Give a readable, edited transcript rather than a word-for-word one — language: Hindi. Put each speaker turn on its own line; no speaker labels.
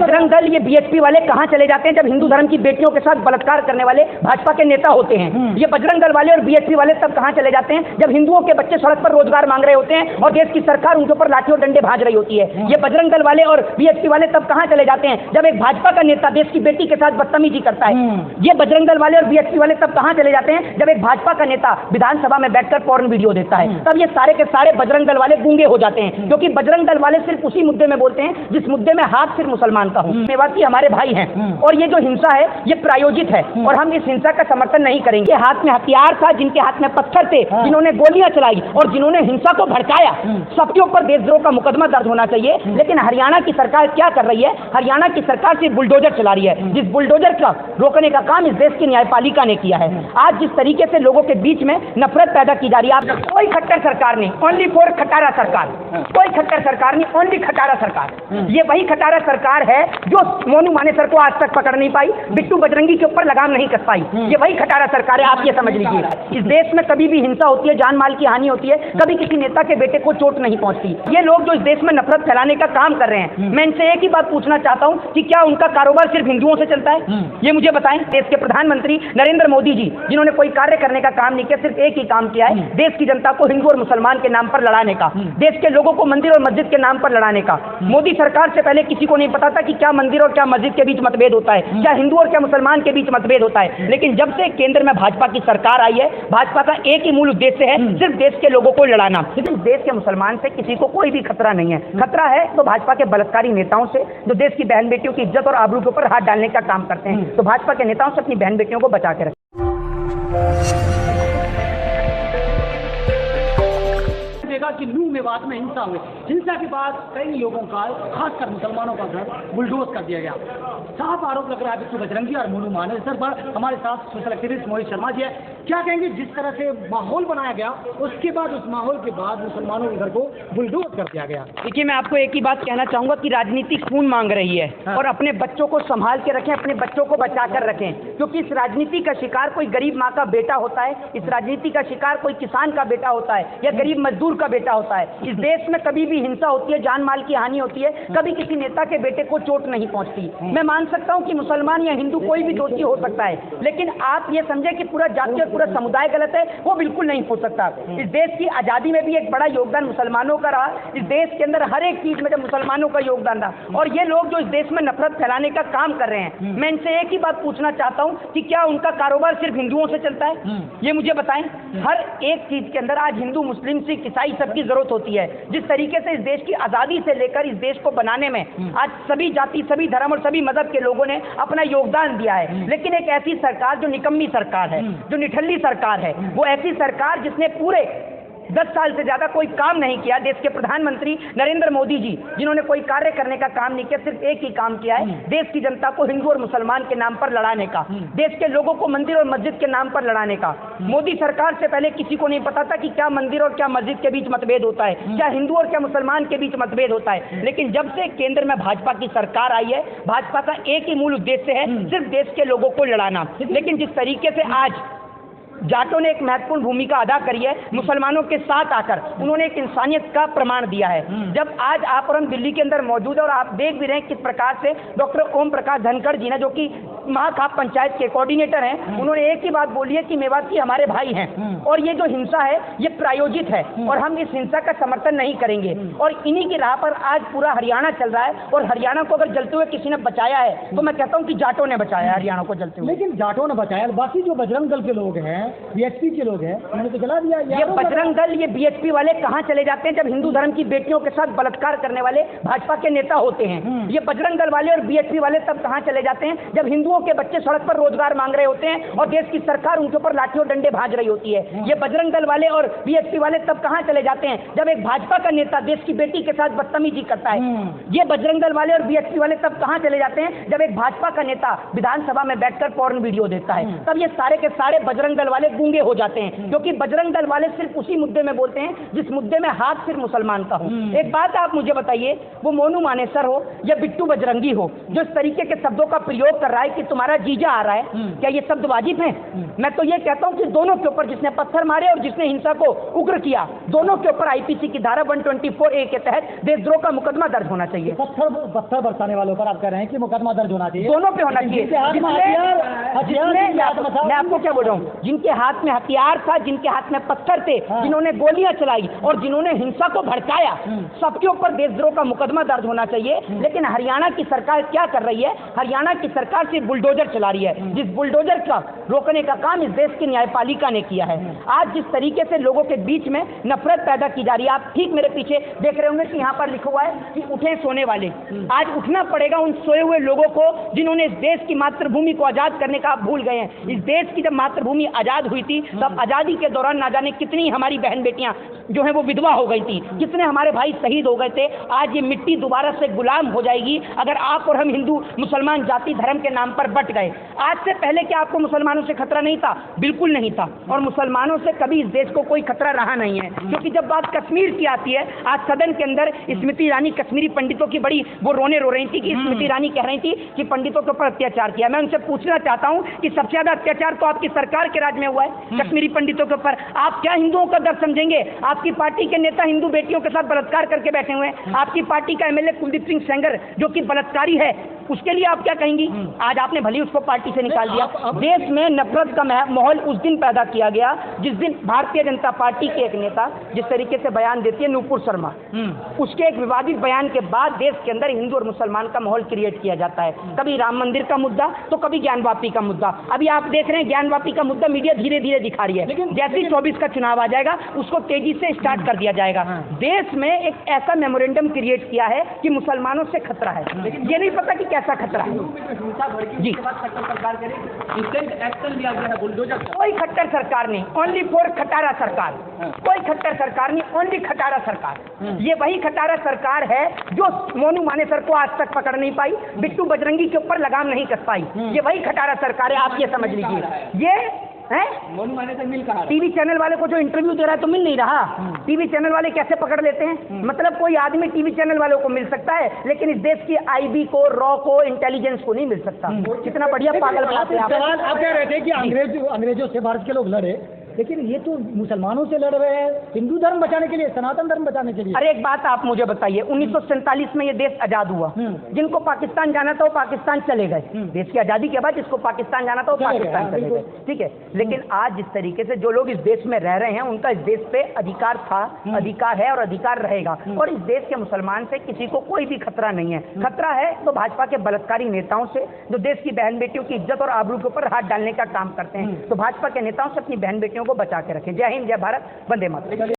बजरंग दल, ये बीएचपी वाले कहाँ चले जाते हैं जब हिंदू धर्म की बेटियों के साथ बलात्कार करने वाले भाजपा के नेता होते हैं। ये बजरंग दल वाले और बीएचपी वाले तब कहाँ चले जाते हैं जब हिंदुओं के बच्चे सड़क पर रोजगार मांग रहे होते हैं और देश की सरकार उनके ऊपर लाठी और डंडे भाज रही होती है। ये बजरंग दल वाले और बीएचपी वाले तब कहाँ चले जाते हैं जब एक भाजपा का नेता देश की बेटी के साथ बदतमीजी करता है। ये बजरंग दल वाले और बीएचपी वाले तब कहाँ चले जाते हैं जब एक भाजपा का नेता विधानसभा में बैठकर पॉर्न वीडियो देता है। तब ये सारे के सारे बजरंग दल वाले गूंगे हो जाते हैं, क्योंकि बजरंग दल वाले सिर्फ उसी मुद्दे में बोलते हैं जिस मुद्दे में हाथ सिर्फ मुसलमान का हो। मेवाती हमारे भाई हैं और ये जो हिंसा है ये प्रायोजित है और हम इस हिंसा का समर्थन नहीं करेंगे। हाथ में हथियार था, जिनके हाथ में पत्थर थे, जिन्होंने गोलियां चलाई और जिन्होंने हिंसा को भड़काया, सबके ऊपर देशद्रोह का मुकदमा दर्ज होना चाहिए। लेकिन हरियाणा की सरकार क्या कर रही है? हरियाणा की सरकार सिर्फ बुलडोजर चला रही है, जिस बुलडोजर का रोकने का काम इस देश की न्यायपालिका ने किया है। आज जिस तरीके से लोगों के बीच में नफरत पैदा की जा रही है, कोई खट्टर सरकार नहीं, ओनली फॉर खटारा सरकार, कोई खट्टर सरकार नहीं, ओनली खटारा सरकार। ये वही खटारा सरकार है जो मोनू मानेसर को आज तक पकड़ नहीं पाई, बिट्टू बजरंगी के ऊपर लगाम नहीं कस पाई। ये वही खटारा सरकार है, आप ये समझ लीजिए। इस देश में कभी भी हिंसा होती है, जान माल की हानि होती है, कभी किसी नेता के बेटे को चोट नहीं पहुंचती। ये लोग जो इस देश में नफरत फैलाने का काम कर रहे हैं, मैं इनसे एक ही बात पूछना चाहता हूं कि क्या उनका कारोबार सिर्फ हिंदुओं से चलता है? ये मुझे बताएं। देश के प्रधानमंत्री नरेंद्र मोदी जी, जिन्होंने कोई कार्य करने का काम नहीं किया, सिर्फ एक ही काम किया है, देश की जनता को हिंदू और मुसलमान के नाम पर लड़ाने का, देश के लोगों को मंदिर और मस्जिद के नाम पर लड़ाने का। मोदी सरकार से पहले किसी को नहीं पता था कि क्या मंदिर और क्या मस्जिद के बीच मतभेद होता है, क्या हिंदू और क्या मुसलमान के बीच मतभेद होता है। लेकिन जब से केंद्र में भाजपा की सरकार आई है, भाजपा का एक ही मूल उद्देश्य है, सिर्फ देश के लोगों को लड़ाना। लेकिन देश के मुसलमान से किसी को कोई भी खतरा नहीं है। खतरा है तो भाजपा के बलात्कारी नेताओं से, जो देश की बहन बेटियों की इज्जत और आबरू के ऊपर हाथ डालने का काम करते हैं। तो भाजपा के नेताओं से अपनी बहन बेटियों को बचा के रखें।
कि नू मेवात में हिंसा हुई, हिंसा के बाद कई लोगों का, खासकर मुसलमानों का घर बुलडोज कर दिया गया। साफ आरोप लग रहा है बिट्टू बजरंगी और मोनू मानेसर पर। हमारे साथ सोशल एक्टिविस्ट मोहित शर्मा जी है। क्या कहेंगे, जिस तरह से माहौल बनाया गया, उसके बाद उस माहौल के बाद मुसलमानों के घर को बुलडोज कर दिया गया?
देखिए, मैं आपको एक ही बात कहना चाहूंगा कि राजनीति खून मांग रही है और अपने बच्चों को संभाल के रखें, अपने बच्चों को बचा कर रखें, क्योंकि इस राजनीति का शिकार कोई गरीब माँ का बेटा होता है, इस राजनीति का शिकार कोई किसान का बेटा होता है या गरीब मजदूर का बेटा होता है। इस देश में कभी भी हिंसा होती है, जान माल की हानि होती है, कभी किसी नेता के बेटे को चोट नहीं पहुंचती। मैं मान सकता हूं कि मुसलमान या हिंदू कोई भी दोषी हो सकता है, लेकिन आप ये समझे कि पूरा जाति और पूरा समुदाय गलत है, वो बिल्कुल नहीं हो सकता। इस देश की आजादी में भी एक बड़ा योगदान मुसलमानों का रहा। इस देश के अंदर हर एक चीज में जब मुसलमानों का योगदान रहा, और ये लोग जो इस देश में नफरत फैलाने का काम कर रहे हैं, मैं इनसे एक ही बात पूछना चाहता हूं कि क्या उनका कारोबार सिर्फ हिंदुओं से चलता है? ये मुझे बताएं। हर एक चीज के अंदर आज हिंदू, मुस्लिम, सिख, ईसाई सबकी जरूरत होती है। जिस तरीके से इस देश की आजादी से लेकर इस देश को बनाने में आज सभी जाति, सभी धर्म और सभी मजहब के लोगों ने अपना योगदान दिया है। लेकिन एक ऐसी सरकार जो निकम्मी सरकार है, जो निठल्ली सरकार है, वो ऐसी सरकार जिसने पूरे 10 साल से ज्यादा कोई काम नहीं किया, देश के प्रधानमंत्री नरेंद्र मोदी जी, जिन्होंने कोई कार्य करने का काम नहीं किया, सिर्फ एक ही काम किया है, देश की जनता को हिंदू और मुसलमान के नाम पर लड़ाने का, देश के लोगों को मंदिर और मस्जिद के नाम पर लड़ाने का। मोदी सरकार से पहले किसी को नहीं पता था कि क्या मंदिर और क्या मस्जिद के बीच मतभेद होता है, क्या हिंदू और क्या मुसलमान के बीच मतभेद होता है। लेकिन जब से केंद्र में भाजपा की सरकार आई है, भाजपा का एक ही मूल उद्देश्य है, सिर्फ देश के लोगों को लड़ाना। लेकिन जिस तरीके से आज जाटों ने एक महत्वपूर्ण भूमिका अदा करी है, मुसलमानों के साथ आकर उन्होंने एक इंसानियत का प्रमाण दिया है। जब आज आप और हम दिल्ली के अंदर मौजूद है और आप देख भी रहे हैं किस प्रकार से डॉक्टर ओम प्रकाश धनखड़ जी ने, जो कि महाखाप पंचायत के कोऑर्डिनेटर हैं, उन्होंने एक ही बात बोली है कि मेवाती हमारे भाई हैं और ये जो हिंसा है ये प्रायोजित है और हम इस हिंसा का समर्थन नहीं करेंगे। और इन्हीं की राह पर आज पूरा हरियाणा चल रहा है और हरियाणा को अगर जलते हुए किसी ने बचाया है तो मैं कहता हूँ कि जाटों ने बचाया हरियाणा को जलते हुए।
लेकिन जाटों ने बचाया, बाकी जो बजरंग दल के लोग हैं, बीएचपी के लोग हैं, उन्होंने तो जला दिया।
ये बजरंग दल, ये बीएचपी वाले कहाँ चले जाते हैं जब हिंदू धर्म की बेटियों के साथ बलात्कार करने वाले भाजपा के नेता होते हैं। ये बजरंग दल वाले और बीएचपी वाले तब कहाँ चले जाते हैं जब हिंदुओं के बच्चे सड़क पर रोजगार मांग रहे होते हैं और देश की सरकार उनके ऊपर लाठी और डंडे भाज रही होती है। ये बजरंग दल वाले और बीएचपी वाले तब कहाँ चले जाते हैं जब एक भाजपा का नेता देश की बेटी के साथ बदतमीजी करता है। ये बजरंग दल वाले और बीएचपी वाले तब कहाँ चले जाते हैं जब एक भाजपा का नेता विधानसभा में बैठकर पॉर्न वीडियो देता है। तब ये सारे के सारे बजरंग दल वाले गूंगे हो जाते हैं, क्योंकि बजरंग दल वाले सिर्फ उसी मुद्दे में बोलते हैं जिस मुद्दे में हाथ सिर्फ मुसलमान का हो। एक बात आप मुझे बताइए, वो मोनू मानेसर हो या बिट्टू बजरंगी हो, जो इस तरीके के शब्दों का प्रयोग कर रहा है कि तुम्हारा जीजा आ रहा है, क्या ये शब्द वाजिब है? मैं तो ये कहता हूं कि दोनों के ऊपर, जिसने पत्थर मारे और जिसने हिंसा को उग्र किया, दोनों के ऊपर आईपीसी की धारा 124A के तहत देशद्रोह का मुकदमा दर्ज होना चाहिए।
पत्थर बरसाने वालों पर आप कह रहे हैं कि मुकदमा दर्ज होना चाहिए,
दोनों पे होना चाहिए। मैं आपको क्या बोल रहा हूँ, जिनके हाथ में हथियार था, जिनके हाथ में पत्थर थे, जिन्होंने गोलियां चलाई और जिन्होंने हिंसा को भड़काया, सबके ऊपर देशद्रोह का मुकदमा दर्ज होना चाहिए। लेकिन हरियाणा की सरकार क्या कर रही है? हरियाणा की सरकार सिर्फ बुलडोजर चला रही है, जिस बुलडोजर का रोकने का काम इस देश की न्यायपालिका ने किया है। आज जिस तरीके से लोगों के बीच में नफरत पैदा की जा रही है, आप ठीक मेरे पीछे देख रहे होंगे कि यहाँ पर लिखा हुआ है कि उठे सोने वाले। आज उठना पड़ेगा उन सोए हुए लोगों को जिन्होंने इस देश की मातृभूमि को आजाद करने का आप भूल गए हैं। इस देश की जब मातृभूमि आजाद हुई थी, तब आजादी के दौरान ना जाने कितनी हमारी बहन बेटियां जो है वो विधवा हो गई थी, कितने हमारे भाई शहीद हो गए थे। आज ये मिट्टी दोबारा से गुलाम हो जाएगी अगर आप और हम हिंदू मुसलमान जाति धर्म के नाम पर बट गए। आज से पहले क्या आपको मुसलमानों से खतरा नहीं था? बिल्कुल नहीं था, और मुसलमानों से कभी इस देश को कोई खतरा रहा नहीं है। क्योंकि जब बात कश्मीर की आती है, आज सदन के अंदर स्मृति ईरानी कश्मीरी पंडितों की बड़ी वो रोने रो रही थी कि स्मृति ईरानी कह रही थी कि पंडितों के ऊपर अत्याचार किया। मैं उनसे पूछना चाहता हूं कि सबसे ज्यादा अत्याचार तो आपकी सरकार के राज में हुआ है कश्मीरी पंडितों के ऊपर। आप क्या हिंदुओं का दर्द समझेंगे? आपकी पार्टी के नेता हिंदू बेटियों के साथ बलात्कार करके बैठे हुए हैं। आपकी पार्टी का एमएलए कुलदीप सिंह सेंगर जो कि बलात्कारी है, उसके लिए आप क्या कहेंगी? आज आपने भली उसको पार्टी से निकाल दिया। देश में नफरत का माहौल उस दिन पैदा किया गया जिस दिन भारतीय जनता पार्टी के एक नेता जिस तरीके से बयान देती है नूपुर शर्मा, उसके एक विवादित बयान के बाद देश के अंदर हिंदू और मुसलमान का माहौल क्रिएट किया जाता है। कभी राम मंदिर का मुद्दा तो कभी ज्ञानवापी का मुद्दा। अभी आप देख रहे हैं ज्ञानवापी का मुद्दा मीडिया धीरे धीरे दिखा रही है, जैसे ही 24 का चुनाव आ जाएगा उसको तेजी से स्टार्ट कर दिया जाएगा। देश में एक ऐसा मेमोरेंडम क्रिएट किया है कि मुसलमानों से खतरा है, ये नहीं पता कि कैसा खतरा है। जी, कोई खट्टर सरकार नहीं, ओनली फॉर खटारा सरकार। कोई खट्टर सरकार नहीं, ओनली खटारा सरकार। ये वही खटारा सरकार है जो मोनू मानेसर को आज तक पकड़ नहीं पाई, बिट्टू बजरंगी के ऊपर लगाम नहीं कस पाई। ये वही खटारा सरकार है, आप ये समझ लीजिए। ये मोनू मानेसर मिल कहा, टीवी चैनल वाले को जो इंटरव्यू दे रहा है तो मिल नहीं रहा। टीवी चैनल वाले कैसे पकड़ लेते हैं? मतलब कोई आदमी टीवी चैनल वालों को मिल सकता है लेकिन इस देश की आईबी को, रॉ को, इंटेलिजेंस को नहीं मिल सकता। कितना बढ़िया पागल बनाते हैं
आप कह रहे थे कि अंग्रेजों से भारत के लोग लड़े, लेकिन ये तो मुसलमानों से लड़ रहे हैं हिंदू धर्म बचाने के लिए, सनातन धर्म बचाने के लिए।
अरे एक बात आप मुझे बताइए, 1947 में ये देश आजाद हुआ, जिनको पाकिस्तान जाना था वो पाकिस्तान चले गए। देश की आजादी के बाद जिसको पाकिस्तान जाना था वो पाकिस्तान चले गए, ठीक है। लेकिन आज जिस तरीके से जो लोग इस देश में रह रहे हैं उनका इस देश पे अधिकार था, अधिकार है और अधिकार रहेगा। और इस देश के मुसलमान से किसी को कोई भी खतरा नहीं है। खतरा है तो भाजपा के बलात्कारी नेताओं से जो देश की बहन बेटियों की इज्जत और आबरू के ऊपर हाथ डालने का काम करते हैं। तो भाजपा के नेताओं से अपनी बहन बेटियों को बचा के रखें। जय हिंद, जय भारत, वंदे मातरम।